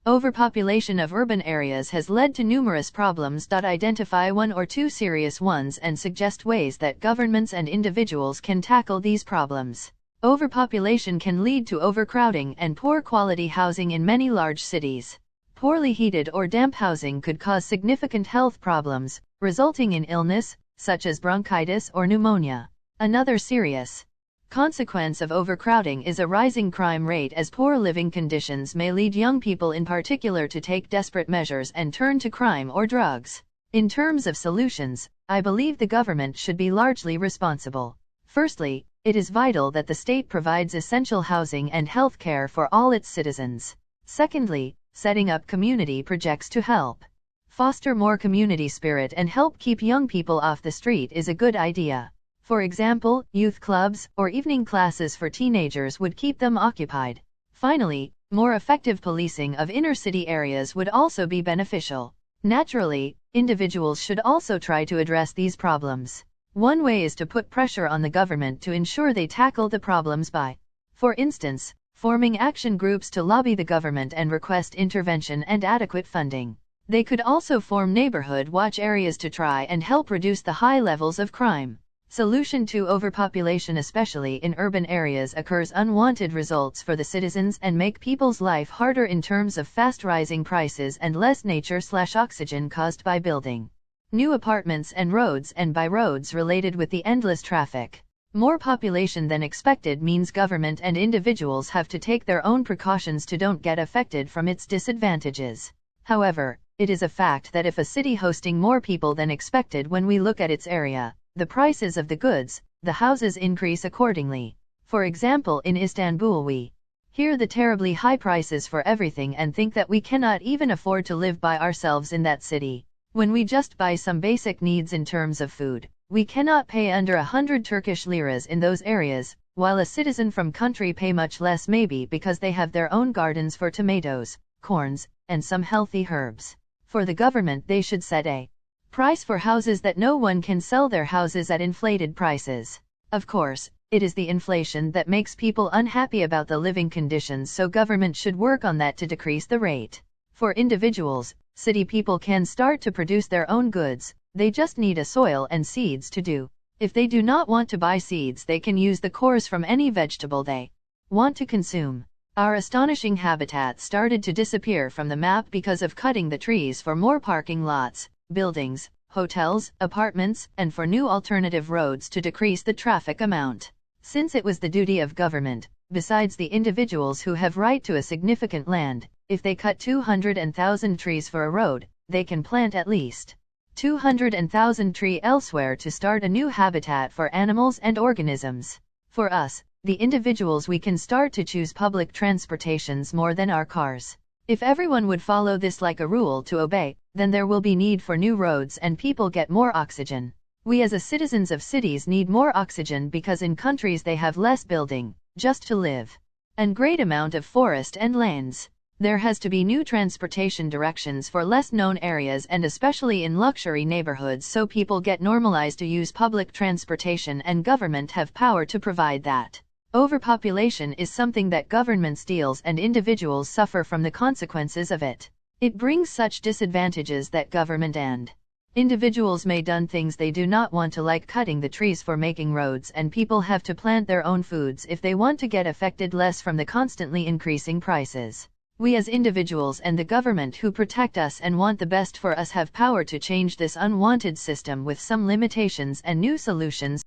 Overpopulation of urban areas has led to numerous problems. Identify one or two serious ones and suggest ways that governments and individuals can tackle these problems. Overpopulation can lead to overcrowding and poor quality housing in many large cities. Poorly heated or damp housing could cause significant health problems, resulting in illness, such as bronchitis or pneumonia. Another serious consequence of overcrowding is a rising crime rate, as poor living conditions may lead young people in particular to take desperate measures and turn to crime or drugs. In terms of solutions, I believe the government should be largely responsible. Firstly, it is vital that the state provides essential housing and health care for all its citizens. Secondly, setting up community projects to help foster more community spirit and help keep young people off the street is a good idea. For example, youth clubs or evening classes for teenagers would keep them occupied. Finally, more effective policing of inner-city areas would also be beneficial. Naturally, individuals should also try to address these problems. One way is to put pressure on the government to ensure they tackle the problems by, for instance, forming action groups to lobby the government and request intervention and adequate funding. They could also form neighborhood watch areas to try and help reduce the high levels of crime. Solution to overpopulation, especially in urban areas, occurs unwanted results for the citizens and make people's life harder in terms of fast rising prices and less nature/oxygen caused by building new apartments and roads, and by roads related with the endless traffic. More population than expected means government and individuals have to take their own precautions to don't get affected from its disadvantages. However, it is a fact that if a city hosting more people than expected, when we look at its area, the prices of the goods, the houses increase accordingly. For example, in Istanbul we hear the terribly high prices for everything and think that we cannot even afford to live by ourselves in that city. When we just buy some basic needs in terms of food, we cannot pay under 100 Turkish liras in those areas, while a citizen from country pay much less, maybe because they have their own gardens for tomatoes, corns, and some healthy herbs. For the government, they should set a price for houses that no one can sell their houses at inflated prices. Of course, it is the inflation that makes people unhappy about the living conditions, so government should work on that to decrease the rate. For individuals, city people can start to produce their own goods. They just need a soil and seeds to do. If they do not want to buy seeds, they can use the cores from any vegetable they want to consume. Our astonishing habitat started to disappear from the map because of cutting the trees for more parking lots, buildings, hotels, apartments, and for new alternative roads to decrease the traffic amount. Since it was the duty of government, besides the individuals who have right to a significant land, if they cut 200,000 trees for a road, they can plant at least 200,000 trees elsewhere to start a new habitat for animals and organisms. For us, the individuals, we can start to choose public transportations more than our cars. If everyone would follow this like a rule to obey, then there will be need for new roads and people get more oxygen. We as citizens of cities need more oxygen because in countries they have less building, just to live, and great amount of forest and lands. There has to be new transportation directions for less known areas and especially in luxury neighborhoods, so people get normalized to use public transportation and government have power to provide that. Overpopulation is something that government steals and individuals suffer from the consequences of it. It brings such disadvantages that government and individuals may done things they do not want to, like cutting the trees for making roads, and people have to plant their own foods if they want to get affected less from the constantly increasing prices. We as individuals and the government who protect us and want the best for us have power to change this unwanted system with some limitations and new solutions.